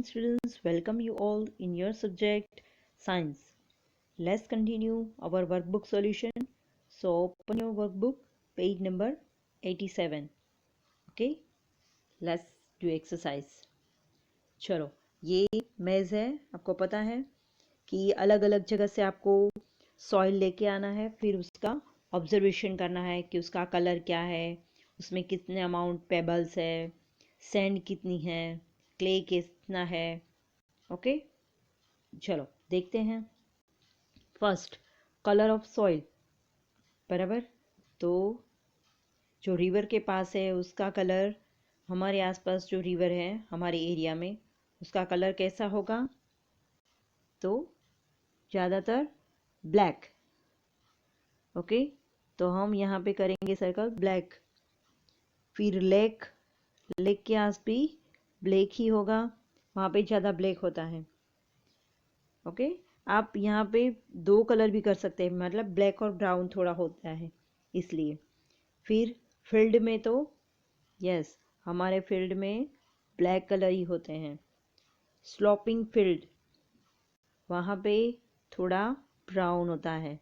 students, welcome you all in your subject science. Let's continue our workbook solution. So open your workbook, page number 87. Okay, let's do exercise. चलो, ये मेज़ है, आपको पता है कि अलग अलग जगह से आपको सॉइल लेके आना है, फिर उसका ऑब्जर्वेशन करना है कि उसका कलर क्या है, उसमें कितने अमाउंट पेबल्स है, सैंड कितनी है, क्ले कितना है. ओके, चलो देखते हैं. First, colour of soil. बराबर. तो जो रिवर के पास है उसका कलर, हमारे आसपास जो रिवर है हमारे एरिया में, उसका कलर कैसा होगा? तो ज़्यादातर ब्लैक. ओके, तो हम यहाँ पे करेंगे सर्कल ब्लैक. फिर लेक, लेक के आस भी ब्लैक ही होगा, वहाँ पे ज़्यादा ब्लैक होता है. ओके, आप यहाँ पे दो कलर भी कर सकते हैं, मतलब ब्लैक और ब्राउन थोड़ा होता है इसलिए. फिर फील्ड में तो यस, हमारे फील्ड में ब्लैक कलर ही होते हैं. स्लोपिंग फील्ड, वहाँ पे थोड़ा ब्राउन होता है.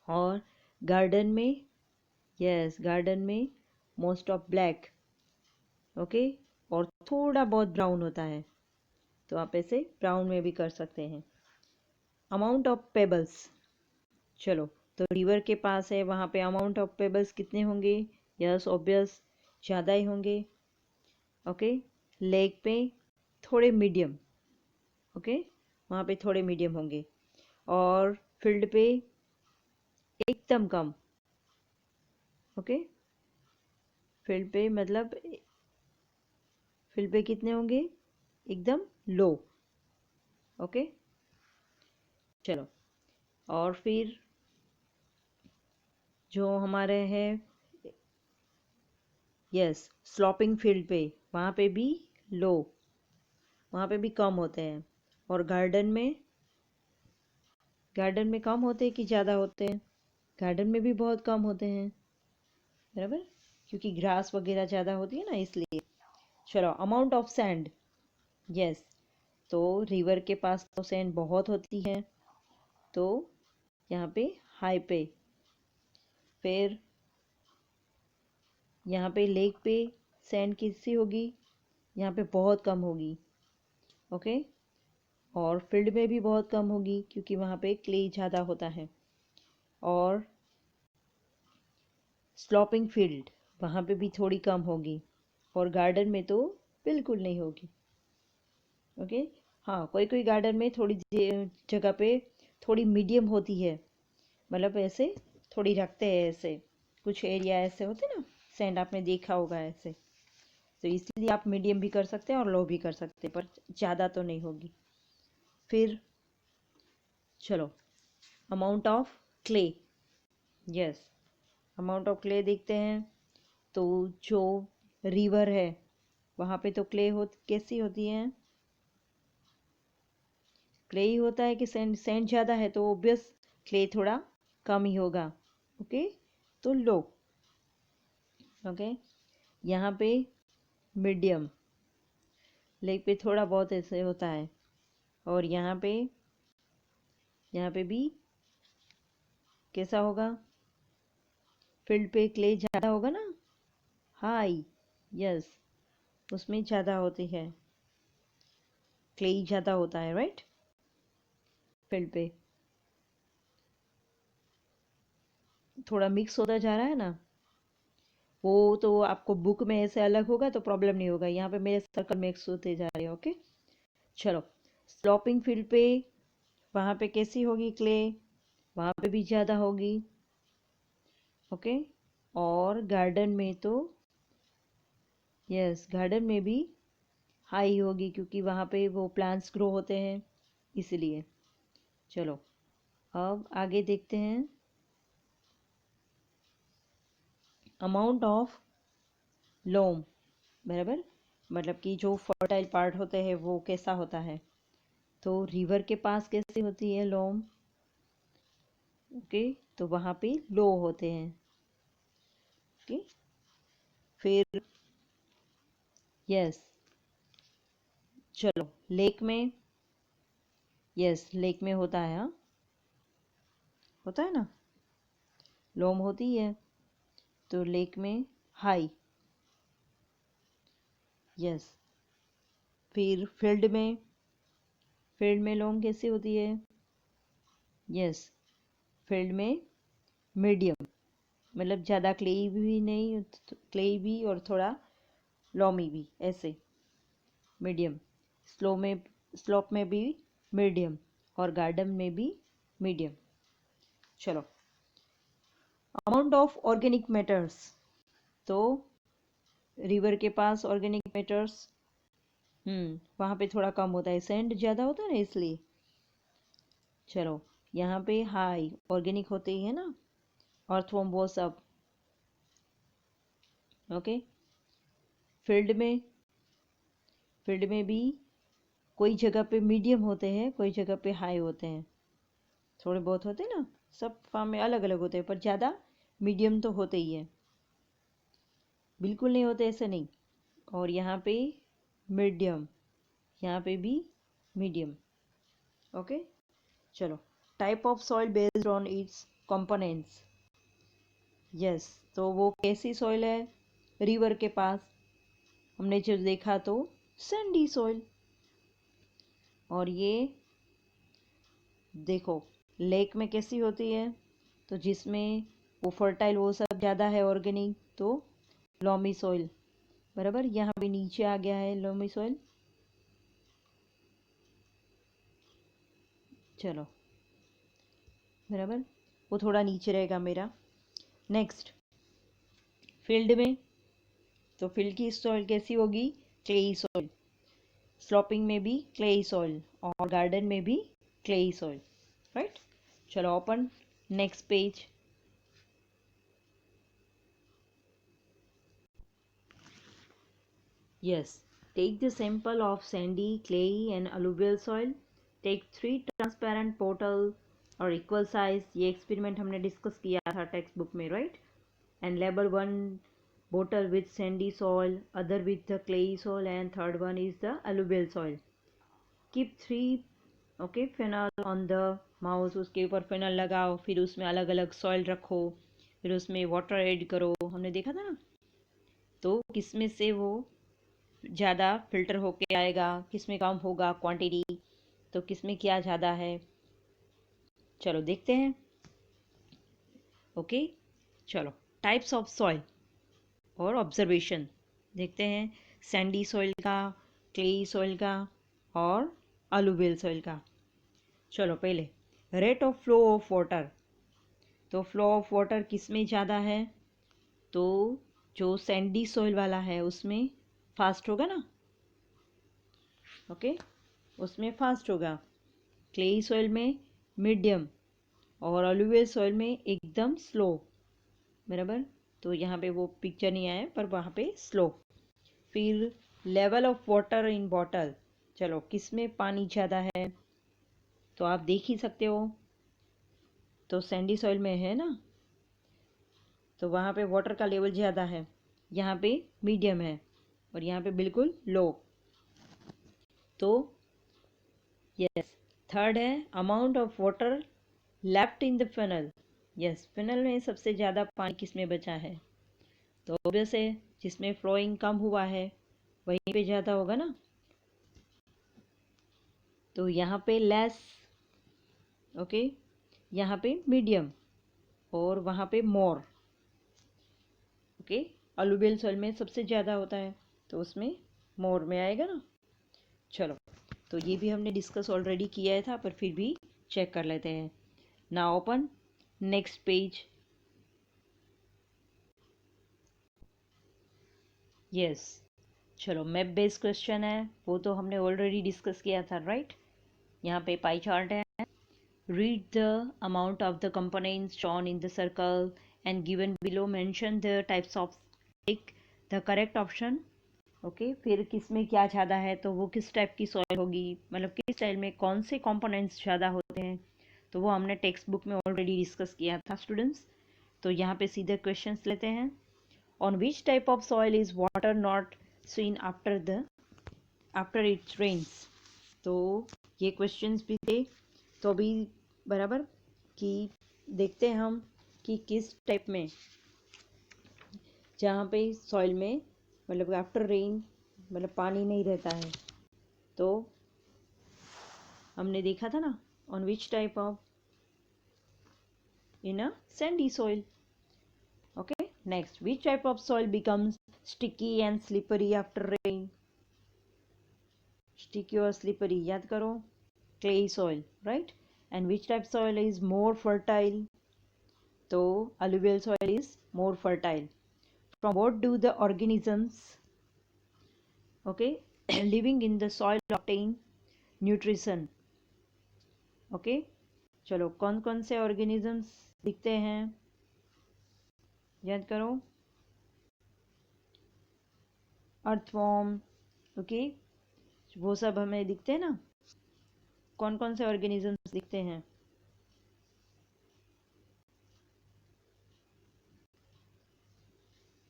और गार्डन में, यस गार्डन में मोस्ट ऑफ ब्लैक. ओके, और थोड़ा बहुत ब्राउन होता है, तो आप ऐसे ब्राउन में भी कर सकते हैं. Amount of pebbles. चलो, तो रिवर के पास है, वहाँ पे अमाउंट ऑफ पेबल्स कितने होंगे? यस ऑब्वियस, ज़्यादा ही होंगे. ओके, लेक पे थोड़े मीडियम. ओके, वहाँ पे थोड़े मीडियम होंगे. और फील्ड पे एकदम कम. ओके, फील्ड पे मतलब फील्ड पे कितने होंगे? एकदम लो. ओके, चलो. और फिर जो हमारे हैं, यस स्लॉपिंग फील्ड पे, वहाँ पे भी लो, वहाँ पे भी कम होते हैं. और गार्डन में कम होते हैं कि ज़्यादा होते हैं? गार्डन में भी बहुत कम होते हैं. बराबर, क्योंकि ग्रास वगैरह ज़्यादा होती है ना, इसलिए. चलो, अमाउंट ऑफ सैंड. यस, तो रिवर के पास तो सैंड बहुत होती है, तो यहाँ पे हाई पे. फिर यहाँ पे लेक पे सैंड कितनी होगी? यहाँ पे बहुत कम होगी. ओके, और फील्ड में भी बहुत कम होगी क्योंकि वहाँ पे क्ले ज़्यादा होता है. और स्लॉपिंग फील्ड, वहाँ पे भी थोड़ी कम होगी. और गार्डन में तो बिल्कुल नहीं होगी. ओके, हाँ कोई कोई गार्डन में थोड़ी जगह पे थोड़ी मीडियम होती है, मतलब ऐसे थोड़ी रखते हैं, ऐसे कुछ एरिया ऐसे होते हैं ना, सैंड आपने देखा होगा ऐसे. तो इसलिए आप मीडियम भी कर सकते हैं और लो भी कर सकते हैं, पर ज़्यादा तो नहीं होगी. फिर चलो, amount of clay. Yes, amount of clay देखते हैं. तो जो रिवर है वहाँ पे तो क्ले कैसी होती है? क्ले ही होता है कि सैंड? सैंड ज़्यादा है तो ऑब्वियस क्ले थोड़ा कम ही होगा. ओके, तो लो. ओके, यहाँ पे मीडियम, लेग पे थोड़ा बहुत ऐसे होता है. और यहाँ पे भी कैसा होगा? फील्ड पे क्ले ज़्यादा होगा ना, हाई. यस, उसमें ज़्यादा होती है, क्ले ज़्यादा होता है, राइट. फील्ड पे थोड़ा मिक्स होता जा रहा है ना, वो तो आपको बुक में ऐसे अलग होगा तो प्रॉब्लम नहीं होगा, यहाँ पे मेरे सर्कल मिक्स होते जा रहे हैं. ओके, चलो. स्लॉपिंग फील्ड पे, वहाँ पे कैसी होगी क्ले? वहाँ पे भी ज़्यादा होगी. ओके, और गार्डन में तो यस, गार्डन में भी हाई होगी क्योंकि वहाँ पे वो प्लांट्स ग्रो होते हैं, इसलिए. चलो, अब आगे देखते हैं. अमाउंट ऑफ लोम. बराबर, मतलब कि जो फर्टाइल पार्ट होते हैं वो कैसा होता है? तो रिवर के पास कैसी होती है लोम? ओके, तो वहाँ पे लो होते हैं. ओके, फिर यस, चलो लेक में, यस लेक में होता है, हाँ होता है ना, लोम होती है, तो लेक में हाई, यस। फिर फील्ड में लोम कैसी होती है, यस फील्ड में मीडियम, मतलब ज़्यादा क्लेई भी नहीं, क्लेई भी और थोड़ा लॉमी भी, ऐसे मीडियम। स्लोप में भी मीडियम और गार्डन में भी मीडियम। चलो अमाउंट ऑफ ऑर्गेनिक मैटर्स, तो रिवर के पास ऑर्गेनिक मैटर्स वहाँ पे थोड़ा कम होता है, सैंड ज़्यादा होता है ना इसलिए। चलो यहाँ पे हाई ऑर्गेनिक होते ही है ना, अर्थवॉर्म वो सब, ओके। फील्ड में भी कोई जगह पे मीडियम होते हैं, कोई जगह पे हाई होते हैं, थोड़े बहुत होते हैं ना, सब फार्म में अलग अलग होते हैं, पर ज़्यादा मीडियम तो होते ही है, बिल्कुल नहीं होते ऐसे नहीं। और यहाँ पे मीडियम, यहाँ पे भी मीडियम, ओके। चलो type of soil based on it's components, yes तो वो कैसी सॉइल है, रिवर के पास हमने जो देखा तो सैंडी सॉइल, और ये देखो लेक में कैसी होती है, तो जिसमें वो फर्टाइल वो सब ज़्यादा है ऑर्गेनिक, तो लॉमी सॉइल, बराबर। यहाँ भी नीचे आ गया है लॉमी सॉइल। चलो बराबर, वो थोड़ा नीचे रहेगा मेरा। नेक्स्ट फील्ड में, तो फील्ड की सॉइल कैसी होगी, क्लेई सॉइल, स्लोपिंग में भी क्लेई सॉइल और गार्डन में भी क्लेई सॉइल, राइट। चलो open next page. Yes, take the sample of sandy, clayey and alluvial soil. Take 3 transparent bottle और equal size, ये experiment हमने discuss किया था टेक्स्ट बुक में, right? And label one bottle with sandy soil, other with the clayey soil and third one is the alluvial soil. Keep 3 okay phenol on the mouse, उसके ऊपर fennel लगाओ, फिर उसमें अलग अलग सॉइल रखो, फिर उसमें वाटर ऐड करो, हमने देखा था ना। तो किसमें से वो ज़्यादा फिल्टर होके आएगा, किस में कम होगा क्वांटिटी, तो किस में क्या ज़्यादा है, चलो देखते हैं, ओके। चलो टाइप्स ऑफ सॉइल और ऑब्जर्वेशन देखते हैं, सैंडी सॉइल का, क्लेई सॉइल का और अलुवियल सॉइल का। चलो पहले rate of flow of water, तो फ्लो ऑफ वाटर किस में ज़्यादा है, तो जो सैंडी सॉइल वाला है उसमें फास्ट होगा ना, ओके उसमें फास्ट होगा। क्लेई सॉइल में मीडियम और अलुवियल सॉइल में एकदम स्लो, बराबर। तो यहाँ पे वो पिक्चर नहीं आया पर वहाँ पे स्लो। फिर level of water in bottle, चलो किस में पानी ज़्यादा है, तो आप देख ही सकते हो, तो सैंडी सॉइल में है ना, तो वहाँ पे वाटर का लेवल ज़्यादा है, यहाँ पे मीडियम है और यहाँ पे बिल्कुल लो। तो यस थर्ड है amount of water left in the funnel, yes funnel में सबसे ज़्यादा पानी किस में बचा है, तो ऑब्वियस है जिसमें फ्लोइंग कम हुआ है वहीं पे ज़्यादा होगा ना, तो यहाँ पे लेस, ओके यहाँ पे मीडियम और वहाँ पे मोर, ओके। अलुवियल सॉइल में सबसे ज़्यादा होता है तो उसमें मोर में आएगा ना। चलो तो ये भी हमने डिस्कस ऑलरेडी किया था पर फिर भी चेक कर लेते हैं। Now open next page. Yes चलो मैप बेस्ड क्वेश्चन है, वो तो हमने ऑलरेडी डिस्कस किया था, राइट। यहाँ पे पाई चार्ट है, read the amount of the components shown in the circle and given below, mention the types of, tick the correct option, okay. फिर किस में क्या ज़्यादा है तो वो किस टाइप की सॉइल होगी, मतलब किस स्टाइल में कौन से कंपोनेंट्स ज़्यादा होते हैं, तो वो हमने टेक्स्ट बुक में ऑलरेडी डिस्कस किया था स्टूडेंट्स। तो यहाँ पे सीधे क्वेश्चंस लेते हैं। On which type of soil is water not seen after the after it rains. तो ये क्वेश्चंस भी थे। तो अभी बराबर कि देखते हैं हम कि किस टाइप में, जहाँ पे सॉइल में मतलब आफ्टर रेन मतलब पानी नहीं रहता है, तो हमने देखा था ना on which type of in a sandy soil. Okay, next, which type of soil becomes sticky and slippery after rain? Sticky or slippery, याद करो, clay soil, right? And which type soil is more fertile? तो alluvial soil is more fertile. From what do the organisms, okay, living in the soil obtain nutrition? Okay, चलो कौन कौन से organisms दिखते हैं, याद करो। अर्थवॉर्म, ओके, वो सब हमें दिखते हैं ना। कौन कौन से ऑर्गेनिजम्स दिखते हैं?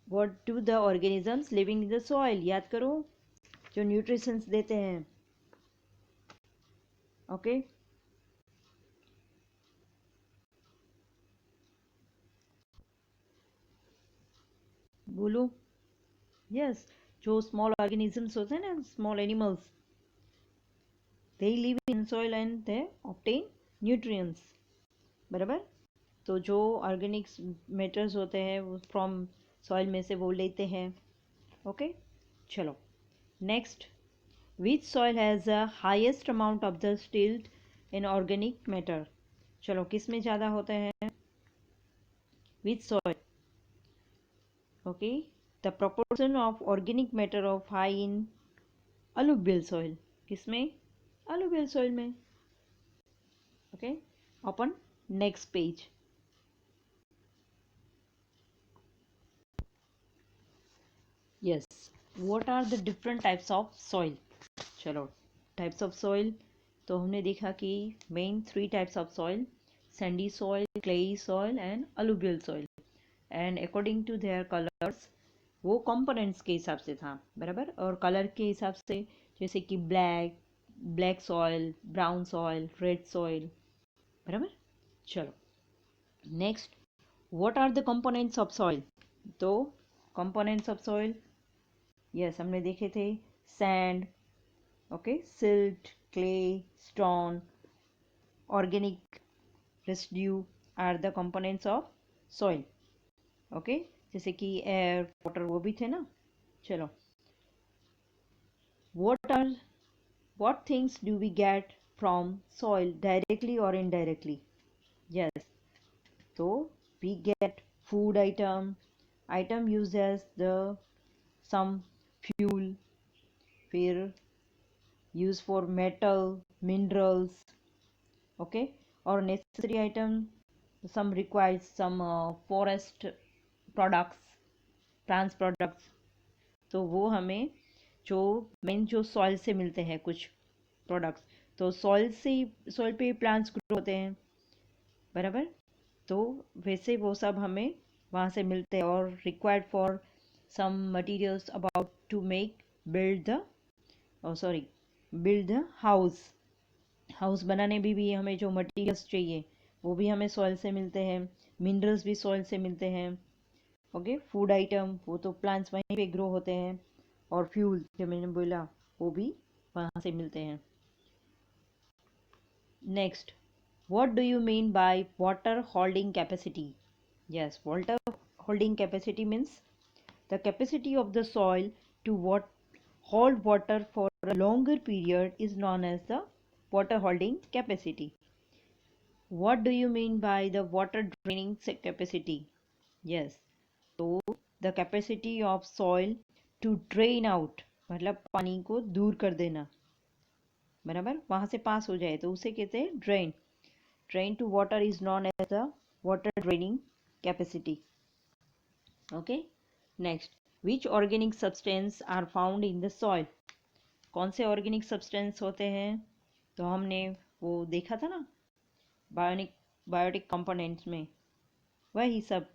What do the organisms living in the soil, याद करो, जो न्यूट्रिशंस देते हैं। ओके, बोलो। यस, जो स्मॉल ऑर्गेनिजम्स होते हैं ना, small animals, they live in soil and they obtain nutrients, बराबर। तो जो ऑर्गेनिक मैटर्स होते हैं वो फ्रॉम सॉइल में से वो लेते हैं। ओके, चलो next, which soil has the highest amount of the स्टिल्ट इन ऑर्गेनिक मैटर? चलो किस में ज़्यादा होते हैं? विच soil? Okay, the proportion of organic matter of high in alluvial soil, किसमें? alluvial soil में। Okay, open next page। yes, what are the different types of soil? चलो types of soil, तो हमने देखा कि main 3 types of soil, sandy soil, clay soil and alluvial soil, and according to their colors, वो components के हिसाब से था, बराबर। और कलर के हिसाब से जैसे कि black soil, brown soil, red soil, बराबर। चलो next, what are the components of soil? तो कंपोनेंट्स ऑफ सॉइल, यस, हमने देखे थे, sand, okay, silt, clay, stone, organic residue are the components of soil. Okay, जैसे कि एयर, वाटर, वो भी थे ना। चलो, what things do we get from soil directly or indirectly? Yes, so we get food item used as the some fuel, फिर used for metal, minerals, okay, or necessary item, some requires some forest products, plants products। तो वो हमें जो main जो soil से मिलते हैं कुछ प्रोडक्ट्स, तो सॉइल पे प्लांट्स ग्रो होते हैं, बराबर। तो वैसे वो सब हमें वहाँ से मिलते हैं, और required for some materials about to make build the house. House बनाने भी हमें जो मटेरियल्स चाहिए वो भी हमें सॉइल से मिलते हैं, मिनरल्स भी सॉइल से मिलते हैं। ओके, फूड आइटम वो तो प्लांट्स वहीं पे ग्रो होते हैं, और फ्यूल जो मैंने बोला वो भी वहाँ से मिलते हैं। Next, what do you mean by water holding capacity? Yes, water holding capacity means the capacity of the soil to hold water for a longer period is known as the water holding capacity. What do you mean by the water draining capacity? Yes, so the capacity of soil to drain out, मतलब पानी को दूर कर देना, बराबर, वहां से पास हो जाए तो उसे कहते हैं drain. Drain to water is known as the water draining capacity. Okay, next, which organic substance are found in the soil? कौन से organic substance होते हैं? तो हमने वो देखा था ना, बायोटिक components में, वही सब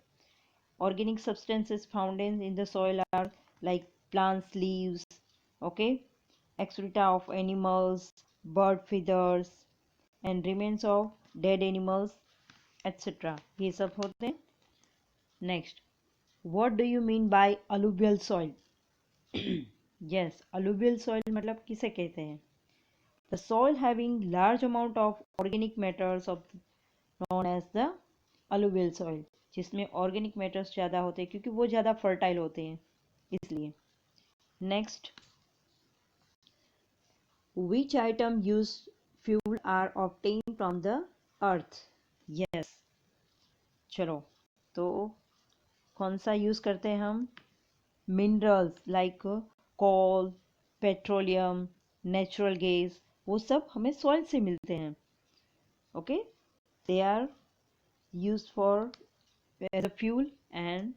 organic substances found in the soil are like plants leaves, okay, excreta of animals, bird feathers and remains of dead animals, etc. ये सब होते हैं. Next, what do you mean by alluvial soil? Yes, alluvial soil मतलब किसे कहते हैं? The soil having large amount of organic matters of known as the alluvial soil, जिसमें organic matters ज़्यादा होते हैं क्योंकि वो ज़्यादा fertile होते हैं इसलिए. Next, which item used fuel are obtained from the earth? Yes, चलो तो कौन सा यूज करते हैं हम? Minerals like coal, petroleum, natural gas, वो सब हमें सॉइल से मिलते हैं. Okay, they are use for as a fuel and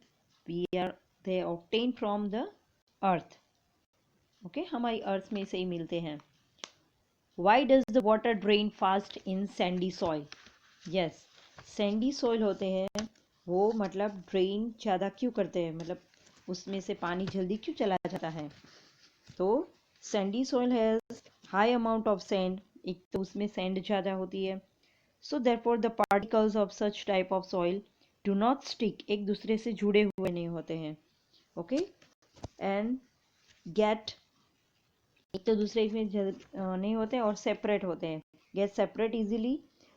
we are they obtain from the earth. Okay, हमारी अर्थ में से ही मिलते हैं. Why does the water drain fast in sandy soil? Yes, sandy soil होते हैं वो मतलब ड्रेन ज़्यादा क्यों करते हैं, मतलब उसमें से पानी जल्दी क्यों चला जाता है? तो Sandy soil has high amount of sand, एक तो उसमें सैंड ज़्यादा होती है. So therefore the particles of such type of soil do not stick, एक दूसरे से जुड़े हुए नहीं होते हैं. ओके, एंड गेट, एक तो दूसरे में नहीं होते और सेपरेट होते हैं. Get separate easily.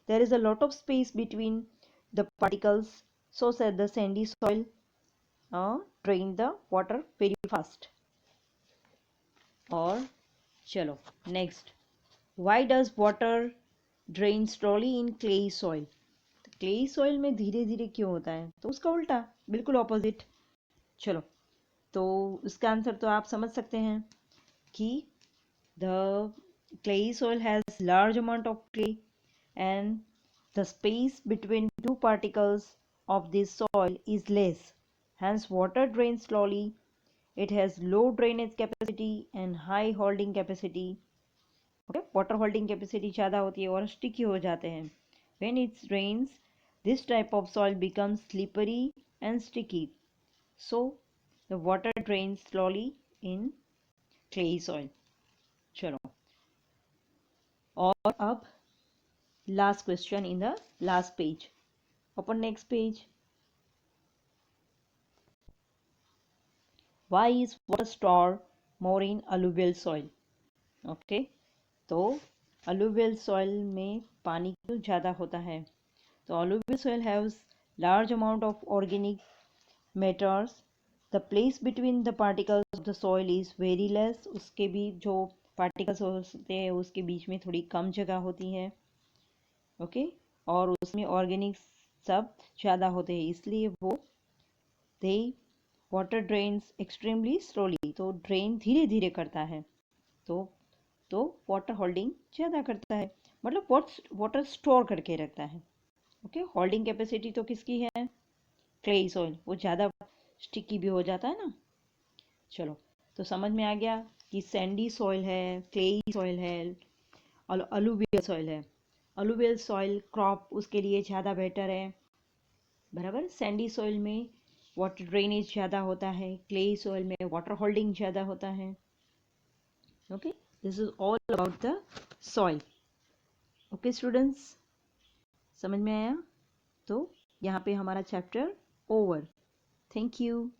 There is a lot of space between the particles, so that the sandy soil drain the water very fast. और चलो next, why does water drain slowly in clayey soil? Clayey soil में धीरे धीरे क्यों होता है? तो उसका उल्टा, बिल्कुल ऑपोजिट. चलो तो उसका आंसर तो आप समझ सकते हैं कि the clayey soil has large amount of clay and the space between two particles of this soil is less, hence water drains slowly. It has low drainage capacity and high holding capacity. Okay, water holding capacity ज़्यादा होती है और sticky हो जाते हैं. When it rains, this type of soil becomes slippery and sticky. So the water drains slowly in clay soil. चलो, और अब last question in the last page. Open next page. Why is water stored more in alluvial soil? Okay, तो alluvial soil में पानी क्यों ज़्यादा होता है? तो alluvial soil has large amount of organic matters. The place between the particles of the soil is very less. उसके भी जो particles होते हैं उसके बीच में थोड़ी कम जगह होती है. ओके, और उसमें organic सब ज़्यादा होते हैं इसलिए वो they water drains extremely slowly, तो ड्रेन धीरे धीरे करता है. तो वाटर होल्डिंग ज़्यादा करता है, मतलब वाटर स्टोर करके रखता है. ओके, होल्डिंग कैपेसिटी तो किसकी है? क्लेई सॉइल, वो ज़्यादा स्टिकी भी हो जाता है ना. चलो, तो समझ में आ गया कि सैंडी सॉइल है, क्लेई सॉइल है और अलुवियल सॉइल है. अलुवियल सॉइल क्रॉप उसके लिए ज़्यादा बेटर है, बराबर. सैंडी सॉइल में वाटर ड्रेनेज ज़्यादा होता है, क्लेई सॉइल में वाटर होल्डिंग ज़्यादा होता है. Okay, this is all about the soil. Okay students, समझ में आया? तो यहाँ पे हमारा चैप्टर ओवर. Thank you.